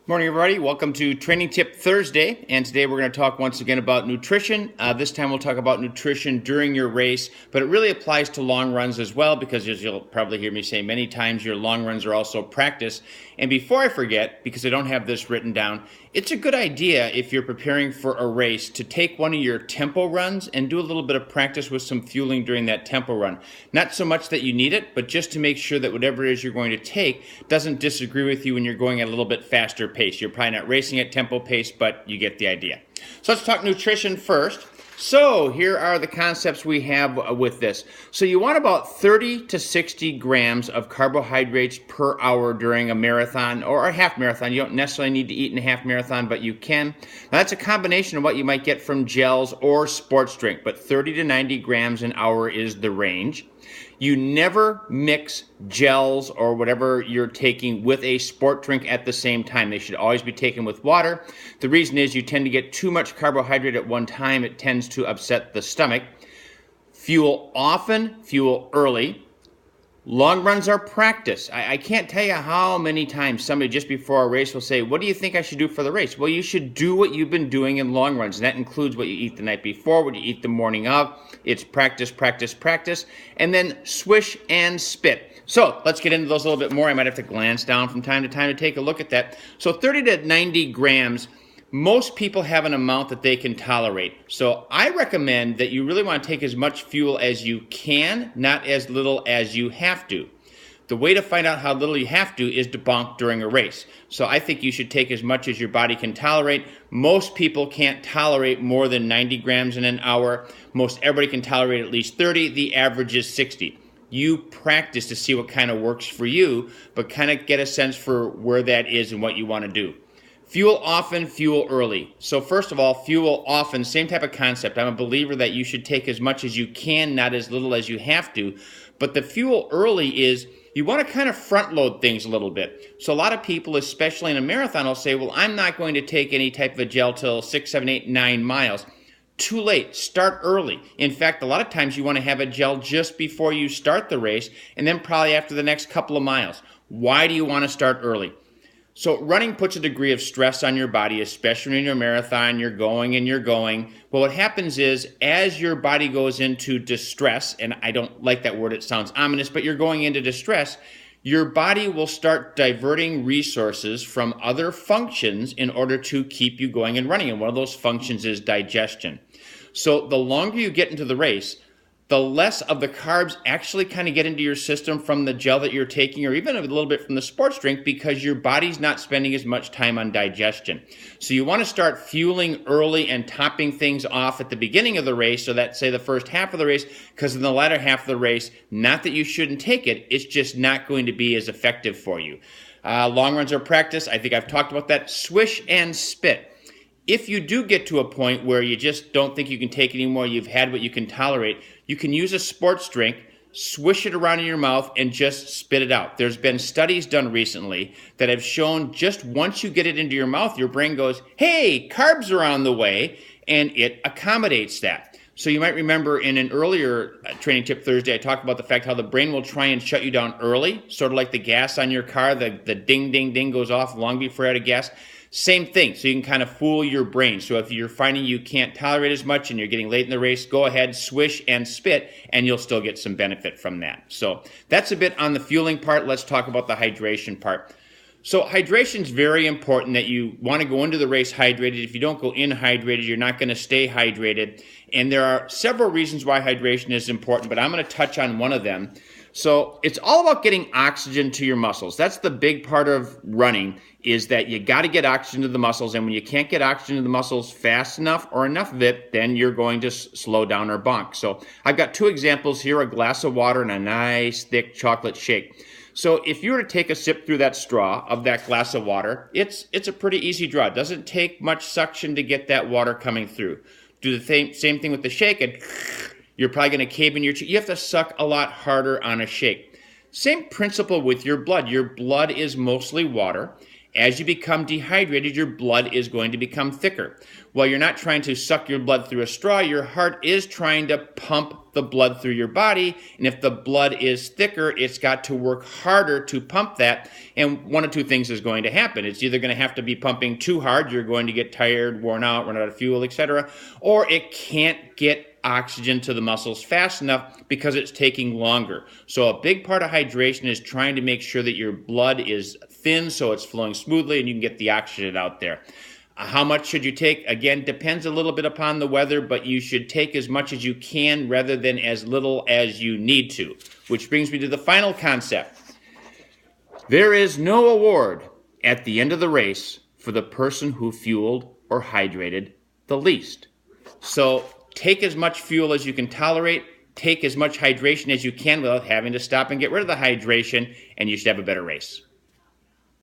Morning, everybody. Welcome to Training Tip Thursday, and today we're going to talk once again about nutrition. This time we'll talk about nutrition during your race, but it really applies to long runs as well because, as you'll probably hear me say many times, your long runs are also practice. And before I forget, because I don't have this written down, it's a good idea if you're preparing for a race to take one of your tempo runs and do a little bit of practice with some fueling during that tempo run. Not so much that you need it, but just to make sure that whatever it is you're going to take doesn't disagree with you when you're going at a little bit faster pace. You're probably not racing at tempo pace, but you get the idea. So let's talk nutrition first. So here are the concepts we have with this. So you want about 30 to 60 grams of carbohydrates per hour during a marathon or a half marathon. You don't necessarily need to eat in a half marathon, but you can. Now that's a combination of what you might get from gels or sports drink, but 30 to 90 grams an hour is the range. You never mix gels or whatever you're taking with a sport drink at the same time. They should always be taken with water. The reason is you tend to get too much carbohydrate at one time. It tends to upset the stomach. Fuel often, fuel early. Long runs are practice. I can't tell you how many times somebody just before a race will say, what do you think I should do for the race? Well, you should do what you've been doing in long runs, and that includes what you eat the night before, what you eat the morning of. It's practice, practice, practice, and then swish and spit. So let's get into those a little bit more. I might have to glance down from time to time to take a look at that. So 30 to 90 grams. Most people have an amount that they can tolerate. So I recommend that you really want to take as much fuel as you can, not as little as you have to. The way to find out how little you have to is to bonk during a race. So I think you should take as much as your body can tolerate. Most people can't tolerate more than 90 grams in an hour. Most everybody can tolerate at least 30. The average is 60. You practice to see what kind of works for you, but kind of get a sense for where that is and what you want to do. Fuel often, fuel early. So first of all, fuel often, same type of concept. I'm a believer that you should take as much as you can, not as little as you have to. But the fuel early is you want to kind of front load things a little bit. So a lot of people, especially in a marathon, will say, well, I'm not going to take any type of a gel till 6, 7, 8, 9 miles. Too late. Start early. In fact, a lot of times you want to have a gel just before you start the race and then probably after the next couple of miles. Why do you want to start early? So running puts a degree of stress on your body, especially in your marathon, you're going and you're going. Well, what happens is as your body goes into distress, and I don't like that word, it sounds ominous, but you're going into distress, your body will start diverting resources from other functions in order to keep you going and running. And one of those functions is digestion. So the longer you get into the race, the less of the carbs actually kind of get into your system from the gel that you're taking or even a little bit from the sports drink because your body's not spending as much time on digestion. So you want to start fueling early and topping things off at the beginning of the race, so that's say the first half of the race, because in the latter half of the race, not that you shouldn't take it, it's just not going to be as effective for you. Long runs are practice. I think I've talked about that. Swish and spit. If you do get to a point where you just don't think you can take anymore, you've had what you can tolerate, you can use a sports drink, swish it around in your mouth, and just spit it out. There's been studies done recently that have shown just once you get it into your mouth, your brain goes, hey, carbs are on the way, and it accommodates that. So you might remember in an earlier Training Tip Thursday, I talked about the fact how the brain will try and shut you down early, sort of like the gas on your car, the ding, ding, ding goes off long before you're out of gas. Same thing, so you can kind of fool your brain. So if you're finding you can't tolerate as much and you're getting late in the race, go ahead, swish and spit, and you'll still get some benefit from that. So that's a bit on the fueling part. Let's talk about the hydration part. So hydration is very important, that you want to go into the race hydrated. If you don't go in hydrated, you're not going to stay hydrated. And there are several reasons why hydration is important, but I'm going to touch on one of them. So it's all about getting oxygen to your muscles. That's the big part of running, is that you got to get oxygen to the muscles. And when you can't get oxygen to the muscles fast enough or enough of it, then you're going to slow down or bonk. So I've got two examples here, a glass of water and a nice thick chocolate shake. So if you were to take a sip through that straw of that glass of water, it's a pretty easy draw. It doesn't take much suction to get that water coming through. Do the same thing with the shake, and you're probably going to cave in your cheek. You have to suck a lot harder on a shake. Same principle with your blood. Your blood is mostly water, as you become dehydrated, your blood is going to become thicker. While you're not trying to suck your blood through a straw, your heart is trying to pump the blood through your body. And if the blood is thicker, it's got to work harder to pump that. And one of two things is going to happen. It's either going to have to be pumping too hard, you're going to get tired, worn out, run out of fuel, etc., or it can't get oxygen to the muscles fast enough because it's taking longer. So a big part of hydration is trying to make sure that your blood is thin so it's flowing smoothly and you can get the oxygen out there. How much should you take? Again, depends a little bit upon the weather, but you should take as much as you can rather than as little as you need to. Which brings me to the final concept. There is no award at the end of the race for the person who fueled or hydrated the least. So take as much fuel as you can tolerate, take as much hydration as you can without having to stop and get rid of the hydration, and you should have a better race.